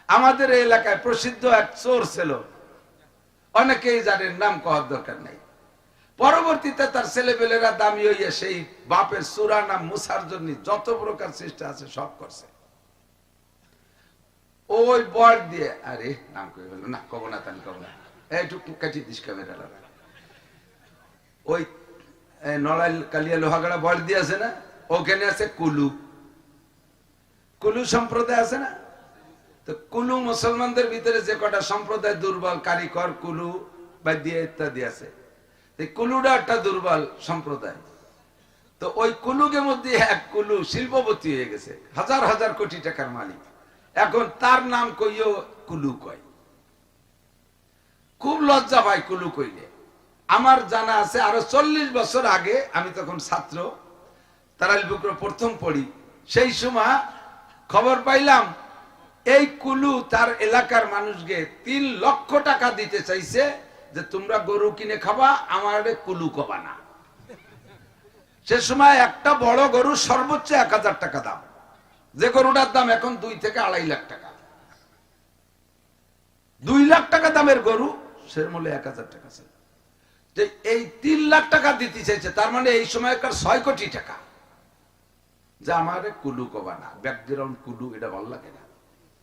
আমাদের এই এলাকায় প্রসিদ্ধ এক চোর ছিল, অনেকেই জানেন, নাম কওয়ার দরকার নাই। পরবর্তীতে তার ছেলেপেলেরা দামি হইয়া সেই বাপের চূড়া নাম মুছার জন্য যত প্রকার চেষ্টা আছে সব করছে। ওই বর দিয়ে, আরে নাম কই বললো না, কব না, তাই কব না, এইটুকু কাটি দিস ক্যামেরা। ওই নড়াইল কালিয়া লোহাগড়া বর দিয়ে আছে না, ওখানে আছে কুলু। কুলু সম্প্রদায় আছে না, তো কুলু মুসলমানদের ভিতরে যে কটা সম্প্রদায় দুর্বল, কারিকর, কুলু বাদিয়া ইত্যাদি আছে, কুলুটা একটা দুর্বল সম্প্রদায়। তো ওই কুলুকের মধ্যে এক কুলু শিল্পপতি হয়ে গেছে, হাজার হাজার কোটি টাকার মালিক। এখন তার নাম কইও কুলু কয়, খুব লজ্জা পায় কুলু কইলে। আমার জানা আছে আরো 40 বছর আগে, আমি তখন ছাত্র, তারাইল বুকরো প্রথম পড়ি, সেই সময় খবর পাইলাম এই কুলু তার এলাকার মানুষকে 3 লক্ষ টাকা দিতে চাইছে যে তোমরা গরু কিনে খাবা, আমার কুলু কবা না। সে সময় একটা বড় গরু সর্বোচ্চ 1000 টাকা দাম, যে গরুটার দাম এখন 2 থেকে 2.5 লাখ টাকা। 2 লাখ টাকা দামের গরু, সে মূল্য 1000 টাকা ছিল। যে এই 3 লাখ টাকা দিতে চাইছে, তার মানে এই সময়কার 6 কোটি টাকা। যে আমারে কুলু কবা না, ব্যাকগ্রাউন্ড কুলু, এটা ভালো লাগে না।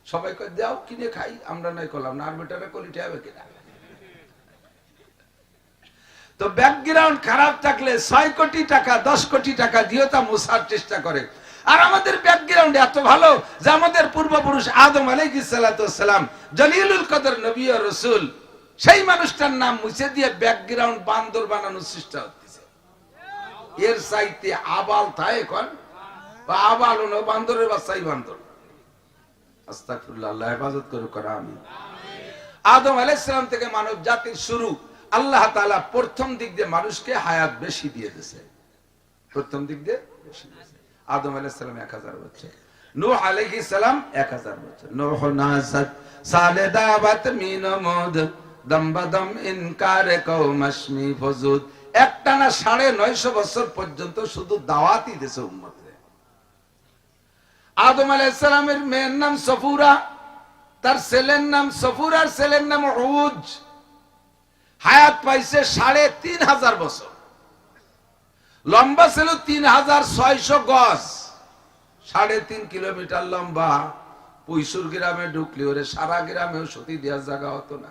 সবাই কয় দাও কিনে খাই, আমরা নাই করলাম না, আর বেটারা কলিটা হবে কিনা। তো ব্যাকগ্রাউন্ড খারাপ থাকলে 6 কোটি টাকা 10 কোটি টাকা দিয়েও তা মুছার চেষ্টা করে। আর আমাদের ব্যাকগ্রাউন্ড এত ভালো যে আমাদের পূর্বপুরুষ আদম আলাইহিস সালাতু ওয়াস সালাম, জলিলুল কদর নবী ও রাসূল, সেই মানুষটার নাম মুছে দিয়ে ব্যাকগ্রাউন্ড বান্দর বানানোর চেষ্টা হচ্ছে। এর চাইতে আবাল থাকে কোন, বা আবাল হলো বান্দরের বাচ্চাই বান্দর। আস্তাগফিরুল্লাহ, আল্লাহ হেফাজত করুক। আমিন। আদম আলাইহিস সালাম থেকে মানব জাতির শুরু। আল্লাহ তাআলা প্রথম দিক দিয়ে মানুষকে হায়াত বেশি দিয়ে দিয়েছে, প্রথম দিক দিয়ে বেশি দিয়েছে। আদম আলাইহিস সালাম 1000 বছর, নূহ আলাইহিস সালাম 1000 বছর। নূহ নাসাত সালে দাওয়াত মিনমুদ দমবদম ইনকার কওমশমি ফজুদ, একটানা 950 বছর পর্যন্ত শুধু দাওয়াতই দিয়েছে উম্মতকে। আদম আলাইহিস সালামের মেয়ের নাম সফুরা, তার ছেলের নাম সফুর, আর ছেলের নাম উজ। হায়াত পাইছে 3500 বছর। লম্বা ছিল 3600 গজ, 3.5 কিলোমিটার লম্বা। পুইশুর গ্রামে ঢুকলে ওরে সারা গ্রামেও সতী দেওয়ার জায়গা হতো না।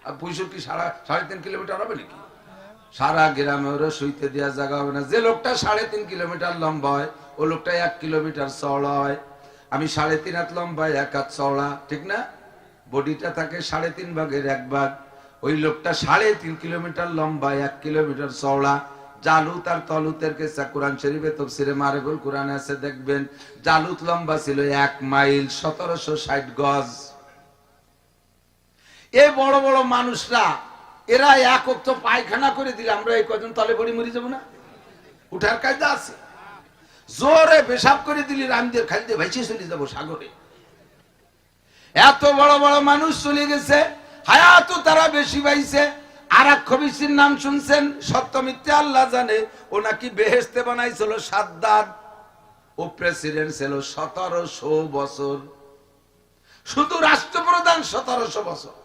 আর পুইশুর কি 3.5 কিলোমিটার হবে নাকি? সারা গ্রামে ওরে শুইতে দেওয়ার জায়গা হবে না। যে লোকটা 3.5 কিলোমিটার লম্বা হয়, ও লোকটা 1 কিলোমিটার চওড়া হয়। আমি 3.5 হাত লম্বা, 1 হাত চওড়া, ঠিক না? বডিটা থাকে 3.5 ভাগের 1 ভাগ। ওই লোকটা 3.5 কিলোমিটার লম্বা, 1 কিলোমিটার চওড়া। জালুত আর তলুতের কেসা কোরআন শরীফে তাফসীরে মারিফুল কোরআনে আছে, দেখবেন জালুত লম্বা ছিল 1 মাইল 1760 গজ। এই বড় বড় মানুষরা, এরা এক ওয়াক্ত পায়খানা করে দিলে আমরা এই কজন তলে পড়ে মরে যাব না? উঠার কায়দা আছে। জোরে পেশাব করে দিলি রামদের খাইতে ভাইসে চলে যাব সাগরে। এত বড় বড় মানুষ চলে গেছে, হায়াতও তারা বেশি পাইছে। আর এক খবিসির নাম শুনছেন, সত্য মিথ্যা আল্লাহ জানে, ও নাকি বেহেশতে বানাইছিল সাদ্দাত। ও প্রেসিডেন্ট ছিল 1700 বছর, শুধু রাষ্ট্রপ্রধান 1700 বছর।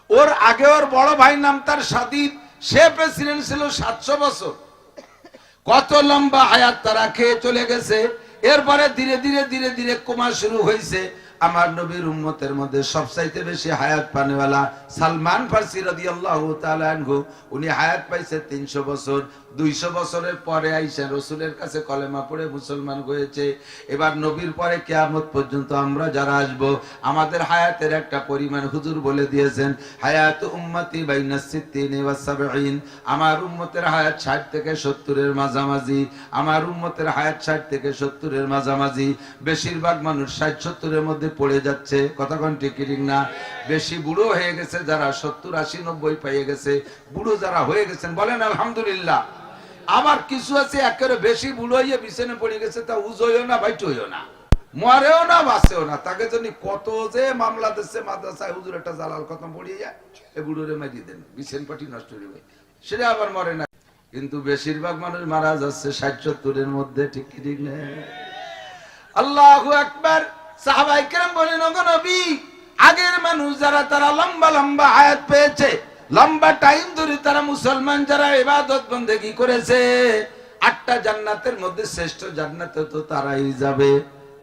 ওর আগে ওর বড় ভাই নাম তার সাদিদ, সে প্রেসিডেন্ট ছিল 700 বছর। কত লম্বা হায়াত তারা খেয়ে চলে গেছে। এরপরে ধীরে ধীরে ধীরে ধীরে কমা শুরু হয়েছে। আমার নবীর উম্মতের মধ্যে সবচাইতে বেশি হায়াত পানেওয়ালা সালমান ফারসি রাদিয়াল্লাহু তাআলা আনহু, উনি হায়াত পাইছে 300 বছর। 200 বছরের পরে আইসা রাসূলের কাছে কলেমা পড়ে মুসলমান হয়েছে। এবার নবীর পরে কিয়ামত পর্যন্ত আমরা যারা আসব, আমাদের হায়াতের একটা পরিমাণ হুজুর বলে দিয়েছেন, হায়াত উম্মতি বাইনা 60 ওয়া 70। আমার উম্মতের হায়াত 60 থেকে 70 এর মাঝামাঝি। আমার উম্মতের হায়াত 60 থেকে 70 এর মাঝামাঝি। বেশিরভাগ মানুষ 60-70 এর মধ্যে পড়ে যাচ্ছে। কথা কোন ঠিক ঠিক না? বেশি বুড়ো হয়ে গেছে যারা, 70, 80, 90 পেয়ে গেছে। বুড়ো যারা হয়ে গেছেন বলেন আলহামদুলিল্লাহ। আবার কিছু আছে একেবারে বেশি বুড়ো হয়ে বিছানে পড়ে গেছে, তা উজইও না বাইটইও না, মরেও না বাঁচেও না। তাকে জন্য কত যে মামলা দিচ্ছে মাদ্রাসায়, হুজুর একটা জালাল খতম পড়িয়ে যায়, এ বুড়োরে মারিয়ে দেন, বিছেন পাটি নষ্ট হয়ে যায়, সেটা আবার মরে না। কিন্তু বেশিরভাগ মানুষ মারা যাচ্ছে 60-70 এর মধ্যে। ঠিক ঠিক না? আল্লাহু আকবার। সাহাবায়ে কেরাম বলেন, ওগো নবী, মানুষ যারা তারা লম্বা লম্বা হায়াত পেয়েছে, লম্বা টাইম ধরে তারা মুসলমান যারা ইবাদত বন্দেগী করেছে, 8টা জান্নাতের মধ্যে শ্রেষ্ঠ জান্নাতে তো তারাই যাবে।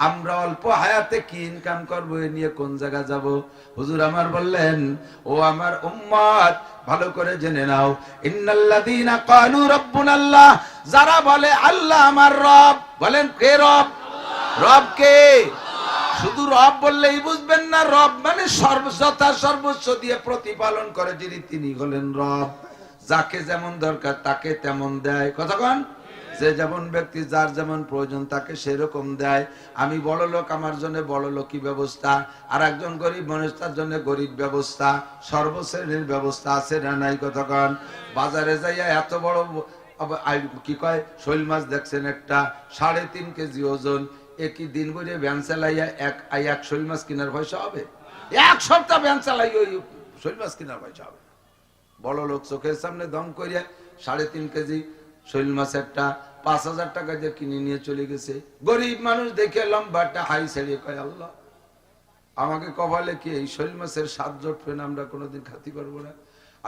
আমরা অল্প হায়াতে কি ইনকাম করবো, এ নিয়ে কোন জায়গা যাব? হুজুর আমার বললেন, ও আমার উম্মত ভালো করে জেনে নাও, ইন্নাল্লাযীনা ক্বালু রাব্বুনাল্লাহ, যারা বলে আল্লাহ আমার রব, বলেন কে রব? রব কে? শুধু রব বললেই বুঝবেন না, রব মানে সর্বযথা সর্বস্ব দিয়ে প্রতিপালন করে যিনি, তিনি হলেন রব। যাকে যেমন দরকার তাকে তেমন দেয়। কতক্ষণ? যে যেমন ব্যক্তি যার যেমন প্রয়োজন তাকে সেরকম দেয়। আমি বড় লোক, আমার জন্য বড় লোকই ব্যবস্থা, আর একজন গরিব মানুষ তার জন্য গরিব ব্যবস্থা। সর্বশ্রেণীর ব্যবস্থা আছে না নাই? কতক্ষণ? বাজারে যাইয়া এত বড় কি কয় শৈল মাছ দেখছেন, একটা 3.5 কেজি ওজন, একই দিন করে ভ্যান চালাইয়া এক শৈল মাছ কেনার পয়সা হবে? 1 সপ্তাহ ভ্যান চালাই ওই শৈল মাছ কেনার পয়সা হবে? বড় লোক চোখের সামনে দম করিয়া 3.5 কেজি শৈল মাছ একটা 5,000 টাকা দিয়ে কিনে নিয়ে চলে গেছে। গরিব মানুষ দেখে লম্বাটা হাই ছেড়ে কয়, আল্লাহ আমাকে কপালে কি এই শৈল মাছের স্বাদ জটবে না, আমরা কোনোদিন খাতে পারবো না।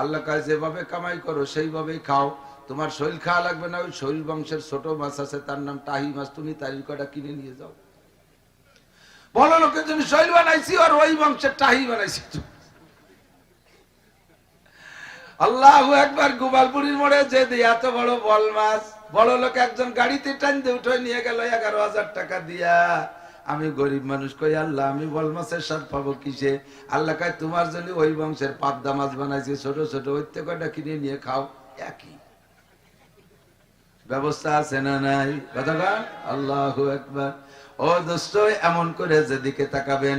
আল্লাহ কয়, যেভাবে কামাই করো সেইভাবেই খাও, তোমার শৈল খাওয়া লাগবে না। ওই শৈল বংশের ছোট মাছ আছে, তার নাম টাহি মাছ, তুমি তার কটা কিনে নিয়ে যাও। বড় লোকের জন্য শৈল বানাইছি, আর ওই বংশের টাহি বানাইছি। আল্লাহু আকবার। গোপালপুরীর মোড়ে যে এত বড় বল মাছ, বড় লোক একজন গাড়িতে টানতে উঠে নিয়ে গেল 11,000 টাকা দিয়া। আমি গরিব মানুষ কই, আল্লাহ আমি বল মাছের স্বাদ পাবো কিসে? আল্লাহ কয়, তোমার জন্য ওই বংশের পাবদা মাছ বানাইছি ছোট ছোট, ওই কয়টা কিনে নিয়ে খাও। একই ব্যবস্থা আছে না নাই? কতক্ষণ? আল্লাহু আকবার। ও দোস্ত, এমন করে যেদিকে তাকাবেন,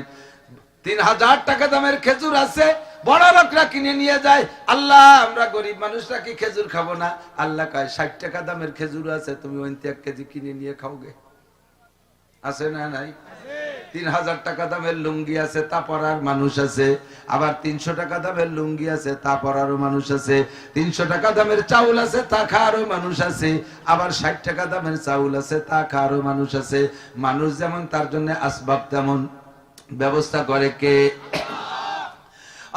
3,000 টাকা দামের খেজুর আছে, বড় লোকরা কিনে নিয়ে যায়। আল্লাহ আমরা গরিব মানুষরা কি খেজুর খাবো না? আল্লাহ কয়, 60 টাকা দামের খেজুর আছে, তুমি 1 কেজি কিনে নিয়ে খাওগে। আছে না নাই? 3,000 টাকা দামের লুঙ্গি আছে, তা পরার মানুষ আছে। আবার 300 টাকা দামের লুঙ্গি আছে, তা পরারও মানুষ আছে। 300 টাকা দামের চাউল আছে, তা খাওয়ারও মানুষ আছে। আবার 60 টাকা দামের চাউল আছে, তা খাওয়ারও মানুষ আছে। মানুষ যেমন তার জন্য আসবাব তেমন ব্যবস্থা করে কে?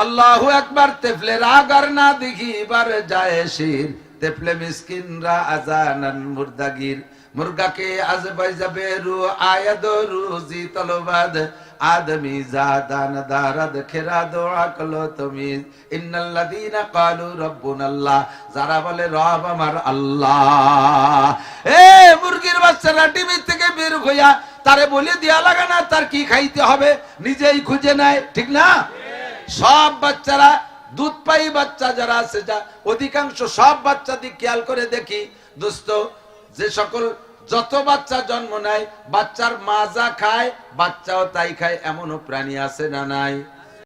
আল্লাহু আকবার। তেফলে রাগার না দেখি বার যায় শির, তেফলে মিসকিনরা আজানান মুর্দাগির। মুর্গাকে আজ বাইজাবে রু আয়াদ রুজি তলবাদ, আদমি জাদান দারাদ খেরাদ আকল তমিজ। ইন্নাল্লাযীনা ক্বালু রাব্বুনাল্লাহ, যারা বলে রব আমার আল্লাহ। এ মুরগির বাচ্চারা ডিম থেকে বের হইয়া তারে বলে দিয়া লাগে না তার কি খাইতে হবে, নিজেই খুঁজে নেয়, ঠিক না? সব বাচ্চারা দুধ পাই বাচ্চা যারা আছে, যা অধিকাংশ সব বাচ্চা দিক খেয়াল করে দেখি দোস্ত, যে সকল যত বাচ্চা জন্ম নেয়, বাচ্চার মা যা খায় বাচ্চাও তাই খায়, এমনও প্রাণী আছে না নাই?